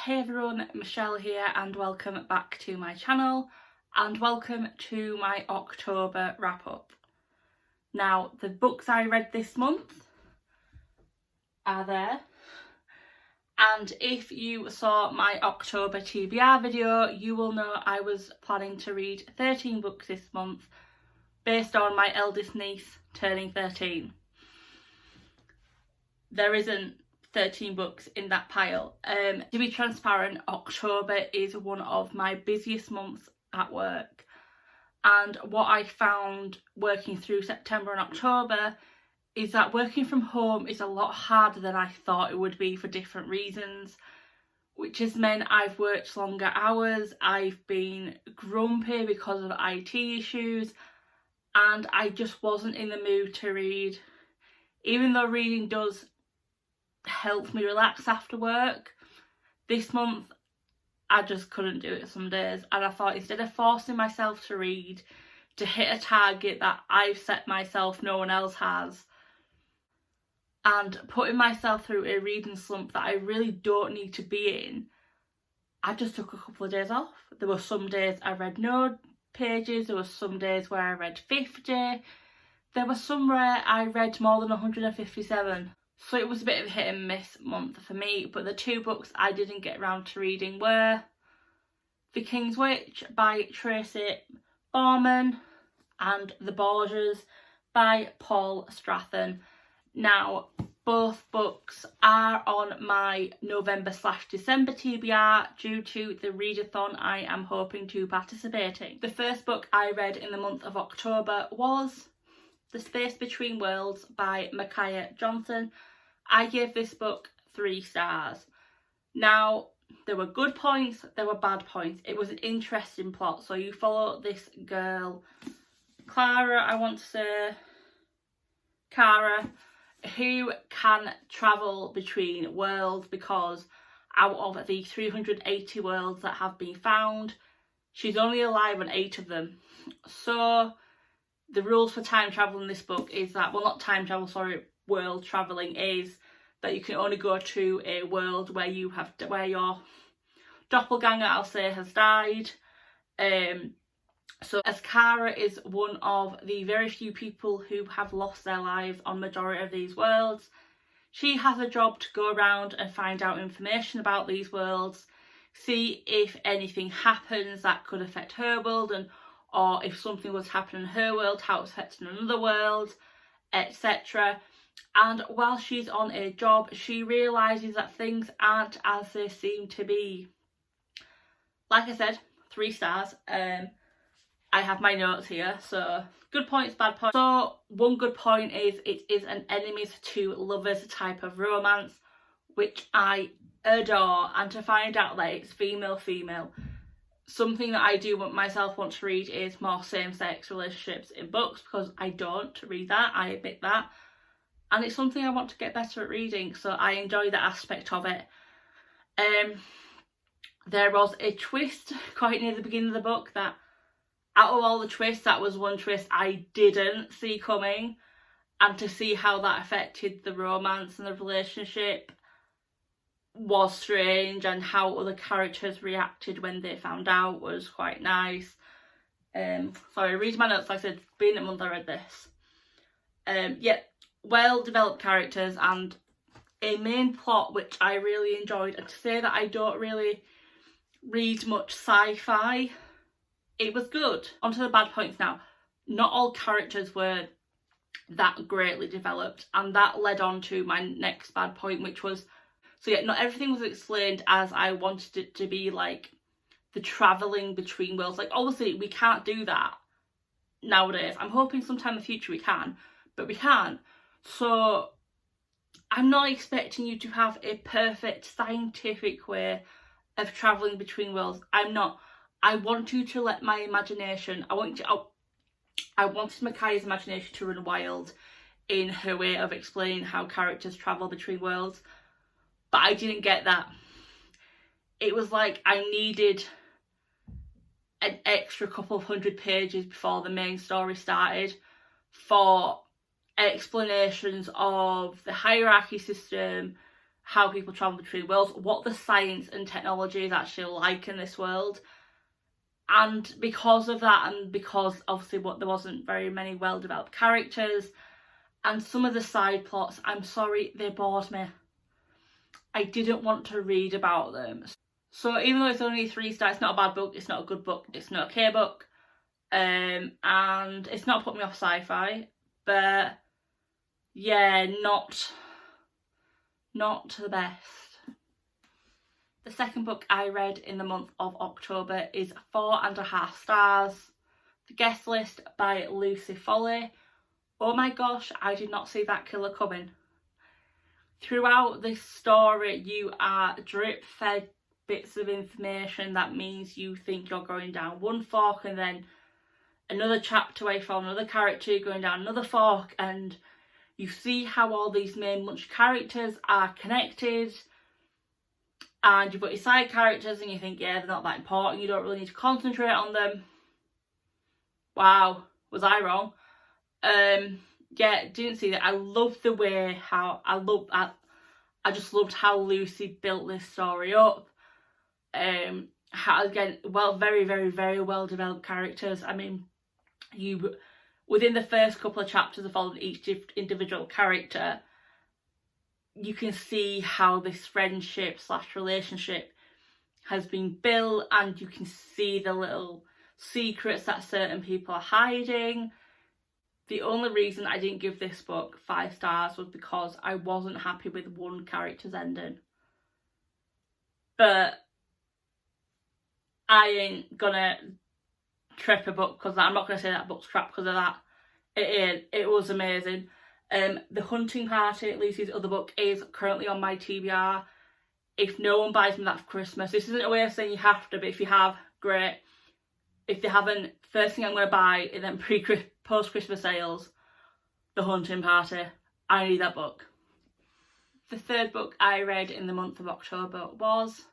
Hey everyone, Michelle here and welcome back to my channel and welcome to my October wrap up. Now, the books I read this month are there, and if you saw my October TBR video, you will know I was planning to read 13 books this month based on my eldest niece turning 13. There isn't 13 books in that pile. To be transparent, October is one of my busiest months at work, and what I found working through September and October is that working from home is a lot harder than I thought it would be for different reasons, which has meant I've worked longer hours, I've been grumpy because of IT issues, and I just wasn't in the mood to read. Even though reading does help me relax after work, this month I just couldn't do it some days, and I thought instead of forcing myself to read, to hit a target that I've set myself no one else has, and putting myself through a reading slump that I really don't need to be in, I just took a couple of days off. There were some days I read no pages, there were some days where I read 50, there were some where I read more than 157. So it was a bit of a hit and miss month for me, but the two books I didn't get around to reading were The King's Witch by Tracy Borman and The Borgias by Paul Strathen. Now, both books are on my November/December TBR due to the readathon I am hoping to participate in. The first book I read in the month of October was The Space Between Worlds by Micaiah Johnson. I gave this book 3 stars. Now, there were good points, there were bad points. It was an interesting plot. So you follow this girl, Clara, Cara, who can travel between worlds because out of the 380 worlds that have been found, she's only alive on 8 of them. So the rules for time travel in this book is that, well, not time travel, sorry, world travelling, is that you can only go to a world where your doppelganger, I'll say, has died. So as Cara is one of the very few people who have lost their lives on majority of these worlds, she has a job to go around and find out information about these worlds, see if anything happens that could affect her world, or if something was happening in her world, how it's affecting another world, etc. And while she's on a job, she realises that things aren't as they seem to be. Like I said, 3 stars. I have my notes here, so good points, bad points. So one good point is it is an enemies to lovers type of romance, which I adore, and to find out that it's female, something that I do want to read is more same-sex relationships in books, because I don't read that, I admit that, and it's something I want to get better at reading, so I enjoy that aspect of it. There was a twist quite near the beginning of the book that, out of all the twists, that was one twist I didn't see coming, and to see how that affected the romance and the relationship was strange, and how other characters reacted when they found out was quite nice. Sorry, read my notes. Like I said, being a month I read this. Yeah, well developed characters and a main plot which I really enjoyed. And to say that I don't really read much sci-fi, it was good. On to the bad points now. Not all characters were that greatly developed, and that led on to my next bad point, which was, so yeah, not everything was explained as I wanted it to be, like the travelling between worlds. Like, obviously we can't do that nowadays. I'm hoping sometime in the future we can, but we can't. So I'm not expecting you to have a perfect scientific way of travelling between worlds. I'm not. I want you to let my imagination, I wanted Micaiah's imagination to run wild in her way of explaining how characters travel between worlds, but I didn't get that. It was like I needed an extra couple of 100 pages before the main story started for explanations of the hierarchy system, how people travel between worlds, what the science and technology is actually like in this world. And because of that, and because obviously there wasn't very many well-developed characters, and some of the side plots, I'm sorry, they bored me. I didn't want to read about them. So even though it's only 3 stars, it's not a bad book, it's not a good book, it's not an okay book, and it's not put me off sci-fi, but yeah, not the best. The second book I read in the month of October is 4.5 stars, The Guest List by Lucy Foley. Oh my gosh, I did not see that killer coming. Throughout this story, you are drip-fed bits of information that means you think you're going down one fork, and then another chapter away from another character going down another fork, and you see how all these main bunch of characters are connected, and you've got your side characters and you think, yeah, they're not that important, you don't really need to concentrate on them. Wow, was I wrong? Yeah, didn't see that. I loved the way I just loved how Lucy built this story up. How, again, very, very, very well developed characters. I mean, within the first couple of chapters of following each individual character, you can see how this friendship / relationship has been built, and you can see the little secrets that certain people are hiding. The only reason I didn't give this book 5 stars was because I wasn't happy with one character's ending. But I ain't gonna trip a book because I'm not gonna say that book's crap because of that. It was amazing. The Hunting Party, Lucy's other book, is currently on my TBR. If no one buys me that for Christmas, this isn't a way of saying you have to, but if you have, great. If they haven't, first thing I'm going to buy in them post-Christmas sales, The Hunting Party. I need that book. The third book I read in the month of October was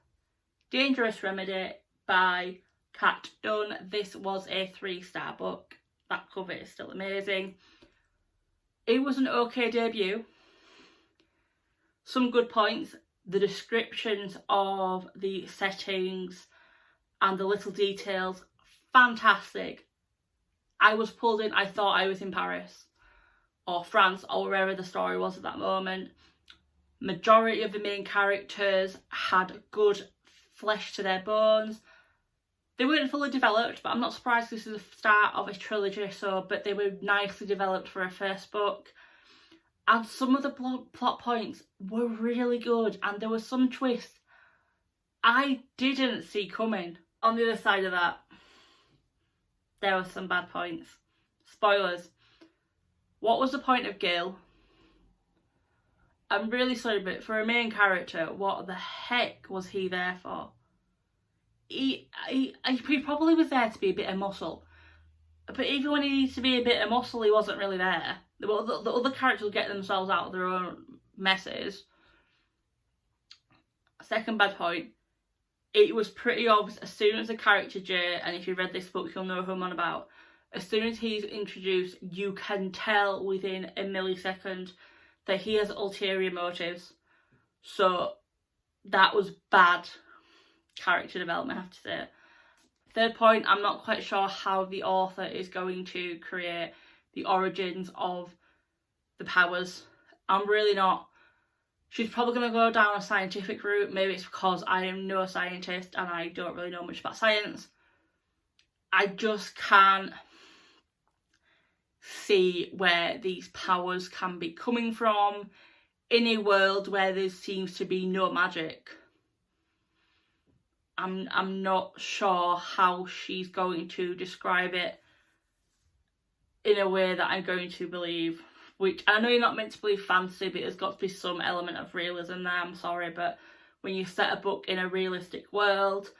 Dangerous Remedy by Kat Dunn. This was a 3-star book. That cover is still amazing. It was an okay debut. Some good points. The descriptions of the settings and the little details, fantastic. I was pulled in. I thought I was in Paris or France or wherever the story was at that moment. Majority of the main characters had good flesh to their bones. They weren't fully developed, but I'm not surprised this is the start of a trilogy, but they were nicely developed for a first book. And some of the plot points were really good, and there were some twists I didn't see coming. On the other side of that, there were some bad points. Spoilers. What was the point of Gil? I'm really sorry, but for a main character, what the heck was he there for? He probably was there to be a bit of muscle. But even when he needed to be a bit of muscle, he wasn't really there. The other characters will get themselves out of their own messes. Second bad point. It was pretty obvious as soon as the character Jay, and if you read this book, you'll know who I'm on about. As soon as he's introduced, you can tell within a millisecond that he has ulterior motives. So that was bad character development, I have to say. Third point, I'm not quite sure how the author is going to create the origins of the powers. I'm really not. She's probably going to go down a scientific route. Maybe it's because I am no scientist and I don't really know much about science. I just can't see where these powers can be coming from in a world where there seems to be no magic. I'm not sure how she's going to describe it in a way that I'm going to believe. Which, I know you're not meant to believe fantasy, but there's got to be some element of realism there, I'm sorry, but when you set a book in a realistic world,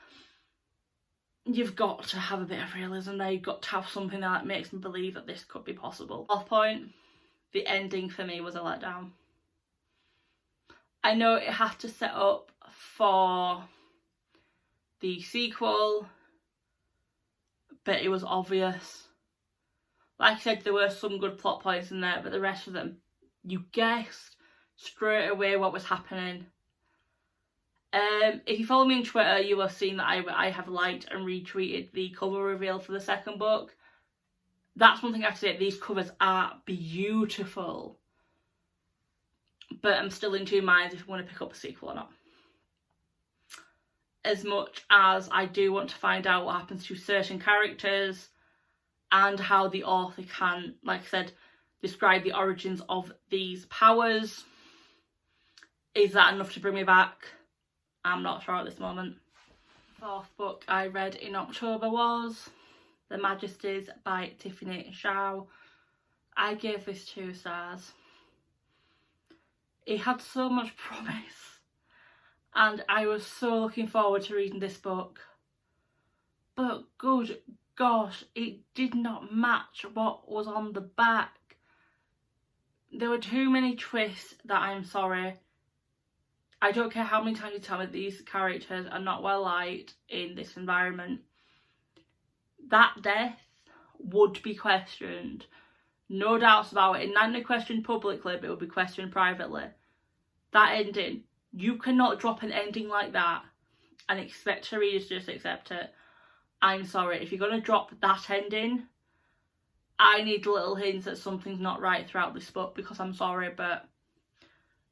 you've got to have a bit of realism there. You've got to have something that makes me believe that this could be possible. Fourth point, the ending for me was a letdown. I know it had to set up for the sequel, but it was obvious. Like I said, there were some good plot points in there, but the rest of them, you guessed straight away what was happening. If you follow me on Twitter, you will have seen that I have liked and retweeted the cover reveal for the second book. That's one thing I have to say, these covers are beautiful. But I'm still in two minds if I want to pick up a sequel or not. As much as I do want to find out what happens to certain characters and how the author can, like I said, describe the origins of these powers. Is that enough to bring me back? I'm not sure at this moment. The fourth book I read in October was The Majesties by Tiffany Shaw. I gave this 2 stars. It had so much promise and I was so looking forward to reading this book. But good gosh, it did not match what was on the back. There were too many twists that I'm sorry. I don't care how many times you tell me these characters are not well liked in this environment. That death would be questioned. No doubts about it. It might not be questioned publicly, but it would be questioned privately. That ending. You cannot drop an ending like that and expect the readers to just accept it. I'm sorry. If you're going to drop that ending, I need little hints that something's not right throughout this book, because I'm sorry, but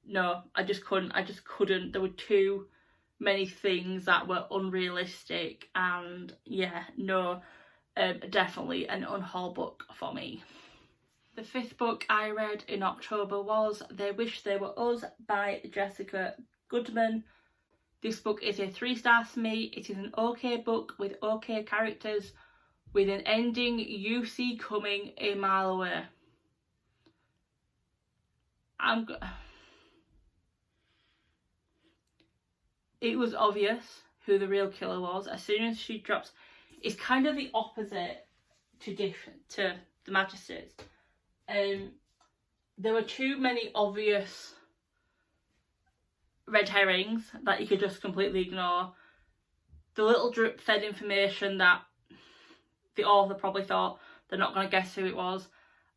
no, I just couldn't. There were too many things that were unrealistic, and yeah, no, definitely an unhaul book for me. The 5th book I read in October was They Wish They Were Us by Jessica Goodman. This book is a 3 stars for me. It is an okay book with okay characters, with an ending you see coming a mile away. It was obvious who the real killer was as soon as she drops. It's kind of the opposite to The Majesties. There were too many obvious red herrings that you could just completely ignore. The little drip fed information that the author probably thought they're not going to guess who it was.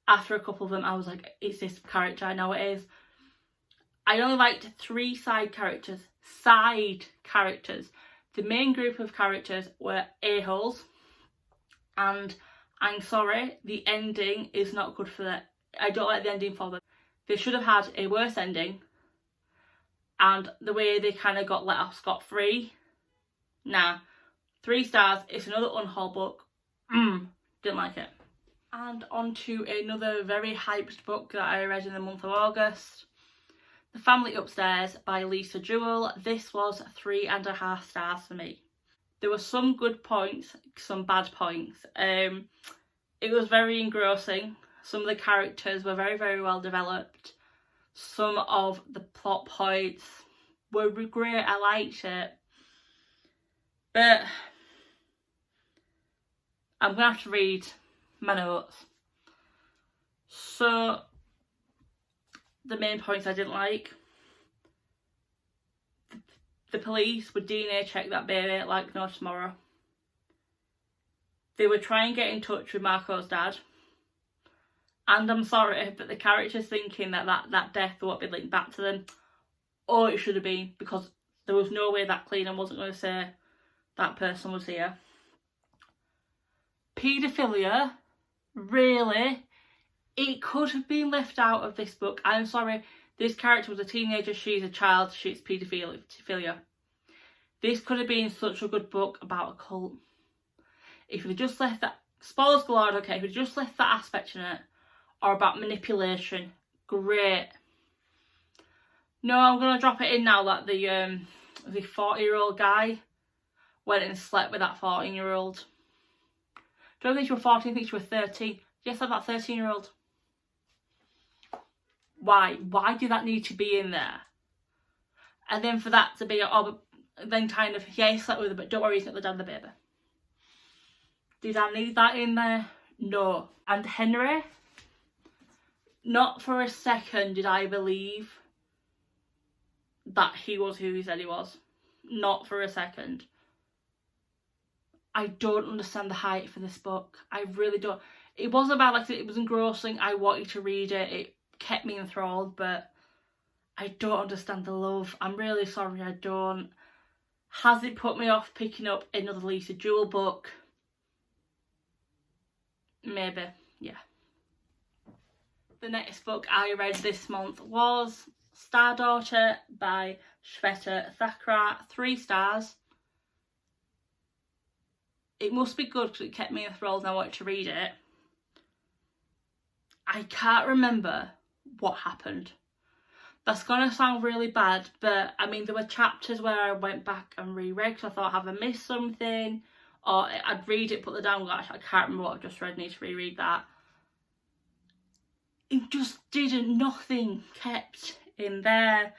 After a couple of them, I was like, it's this character, I know it is. I only liked 3 side characters. The main group of characters were a-holes, and I'm sorry, the ending is not good for that. I don't like the ending for them. They should have had a worse ending, and the way they kind of got let off scot-free. Nah, 3 stars. It's another unhaul book. Didn't like it. And on to another very hyped book that I read in the month of August. The Family Upstairs by Lisa Jewell. This was 3.5 stars for me. There were some good points, some bad points. It was very engrossing. Some of the characters were very, very well developed. Some of the plot points were great. I liked it. But I'm going to have to read my notes. So, the main points I didn't like. The police would DNA check that baby like no tomorrow. They would try and get in touch with Marco's dad. And I'm sorry, but the characters thinking that death won't be linked back to them. Oh, it should have been, because there was no way that cleaner wasn't going to say that person was here. Paedophilia, really? It could have been left out of this book. I'm sorry, this character was a teenager, she's a child, she's paedophilia. This could have been such a good book about a cult. If we just left that, spoilers galore, okay, if we just left that aspect in it, or about manipulation, great. No, I'm going to drop it in now that the 40-year-old guy went and slept with that 14-year-old. Don't think you were 14, I think you were 13. Yes, I'm that 13-year-old. Why? Why did that need to be in there? And then for that to be, then kind of, yeah, he slept with her, but don't worry, he's not the dad of the baby. Did I need that in there? No. And Henry, not for a second did I believe that he was who he said he was. Not for a second. I don't understand the hype for this book. I really don't. It wasn't bad, like it was engrossing. I wanted to read it. It kept me enthralled, but I don't understand the love. I'm really sorry, I don't. Has it put me off picking up another Lisa Jewell book? Maybe, yeah. The next book I read this month was Bonsai Daughter by Shweta Thakrar, 3 stars. It must be good because it kept me enthralled and I wanted to read it. I can't remember what happened. That's going to sound really bad, but I mean, there were chapters where I went back and reread because I thought, have I missed something? Or I'd read it, put it down, gosh, I can't remember what I've just read, need to reread that. It just didn't, nothing kept in there.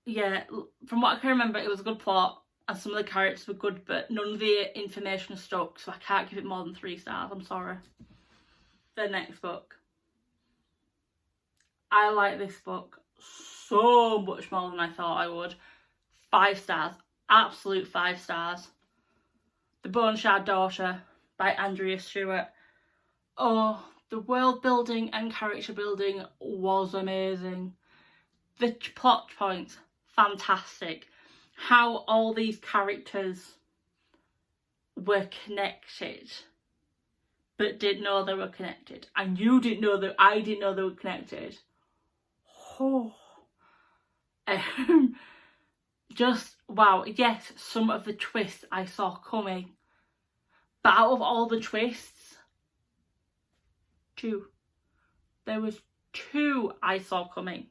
Yeah, from what I can remember, it was a good plot and some of the characters were good, but none of the information stuck, so I can't give it more than 3 stars, I'm sorry. The next book. I like this book so much more than I thought I would. 5 stars, absolute 5 stars. The Bonsai Daughter by Andrea Stewart. Oh, the world building and character building was amazing. The plot points, fantastic. How all these characters were connected, but didn't know they were connected. And you didn't know that I didn't know they were connected. Oh. Just, wow. Yes, some of the twists I saw coming. But out of all the twists, 2. There was 2 I saw coming.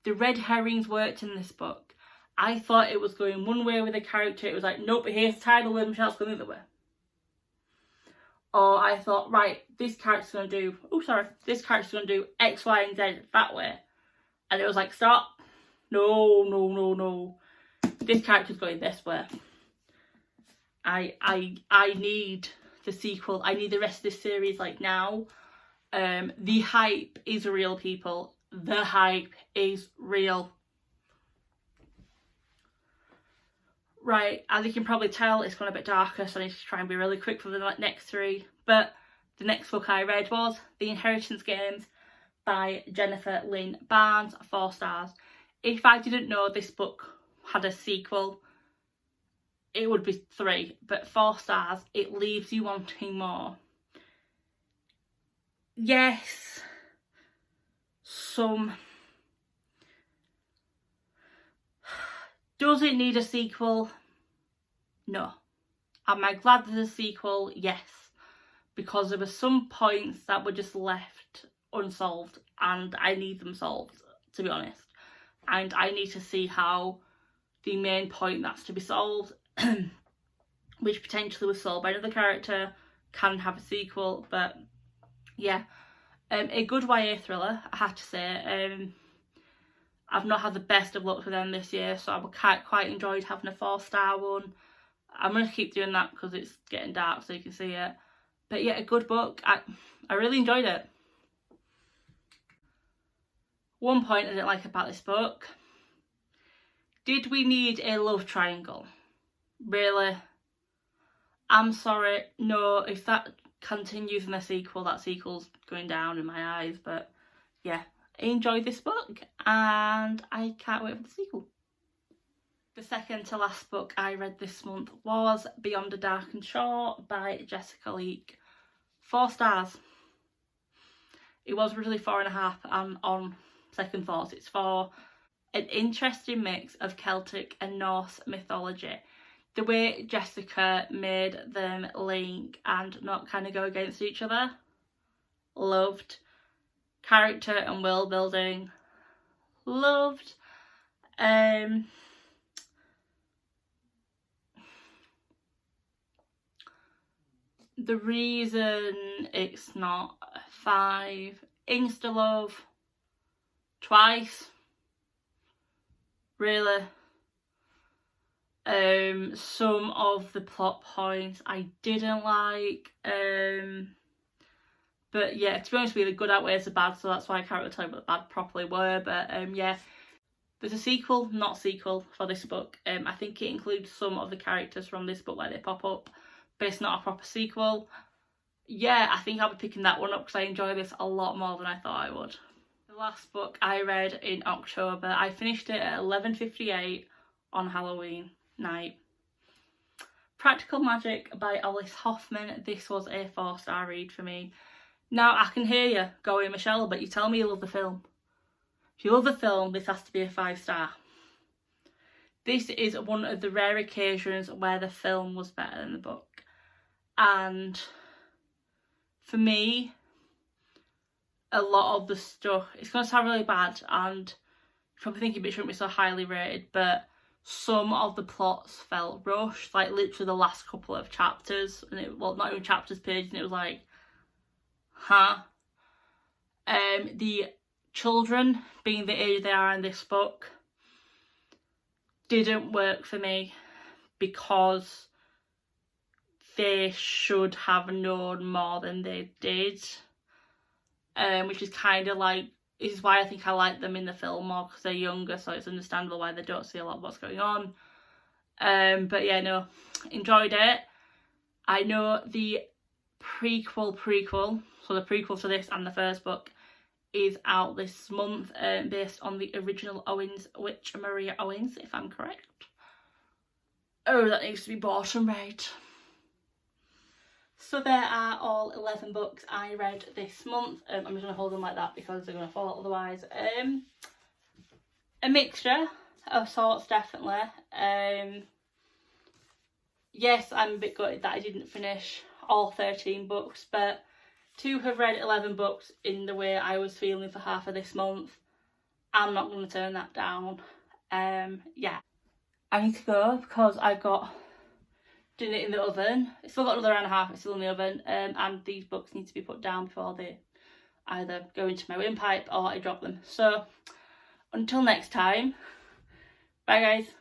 The red herrings worked in this book. I thought it was going one way with a character. It was like, nope, here's the title with Michelle's going the other way. Or I thought, right, this character's going to do, this character's going to do X, Y, and Z that way. And it was like, stop. No. This character's going this way. I need the sequel. I need the rest of this series like now. The hype is real, people. The hype is real. Right, as you can probably tell, it's gone a bit darker, so I need to try and be really quick for the next 3. But the next book I read was The Inheritance Games by Jennifer Lynn Barnes, 4 stars. If I didn't know this book had a sequel, it would be 3, but 4 stars, it leaves you wanting more. Yes, does it need a sequel? No. Am I glad there's a sequel? Yes. Because there were some points that were just left unsolved and I need them solved, to be honest. And I need to see how the main point that's to be solved, which potentially was solved by another character, can have a sequel. But yeah, a good YA thriller, I have to say. I've not had the best of luck with them this year, so I quite enjoyed having a 4-star one. I'm going to keep doing that because it's getting dark so you can see it. But yeah, a good book. I really enjoyed it. One point I didn't like about this book. Did we need a love triangle? Really? I'm sorry. No, if that continues in the sequel, that sequel's going down in my eyes. But yeah, I enjoyed this book and I can't wait for the sequel. The second to last book I read this month was Beyond a Darkened Shore by Jessica Leake. 4 stars. It was originally 4.5 and on second thoughts it's 4. An interesting mix of Celtic and Norse mythology. The way Jessica made them link and not kind of go against each other. Loved. Character and world building. Loved. The reason it's not 5, insta-love, twice, really. Some of the plot points I didn't like, but yeah, to be honest with you, the good outweighs the bad, so that's why I can't really tell you what the bad properly were. But yeah, there's a sequel, not sequel, for this book. I think it includes some of the characters from this book, like they pop up, but it's not a proper sequel. Yeah, I think I'll be picking that one up because I enjoy this a lot more than I thought I would. The last book I read in October. I finished it at 11:58 on Halloween night. Practical Magic by Alice Hoffman. This was a 4-star read for me. Now, I can hear you going, Michelle, but you tell me you love the film. If you love the film, this has to be a 5-star. This is one of the rare occasions where the film was better than the book. And for me, a lot of the stuff, it's going to sound really bad, and you're probably thinking it shouldn't be so highly rated, but some of the plots felt rushed, like literally the last couple of chapters, and it, well, not even chapters, pages, and it was like, huh? The children being the age they are in this book didn't work for me because they should have known more than they did, which is kind of like, this is why I think I like them in the film more, because they're younger, so it's understandable why they don't see a lot of what's going on. But yeah, no, enjoyed it. I know the prequel, so the prequel to this and the first book is out this month, based on the original Owens, which Maria Owens, if I'm correct. Oh, that needs to be bought and read. So there are all 11 books I read this month. I'm just going to hold them like that because they're going to fall out otherwise. A mixture of sorts, definitely. Yes, I'm a bit gutted that I didn't finish all 13 books, but to have read 11 books in the way I was feeling for half of this month, I'm not going to turn that down. Yeah. I need to go because I've got dinner in the oven. It's still got another hour and a half, it's still in the oven, and these books need to be put down before they either go into my windpipe or I drop them. So until next time, bye guys.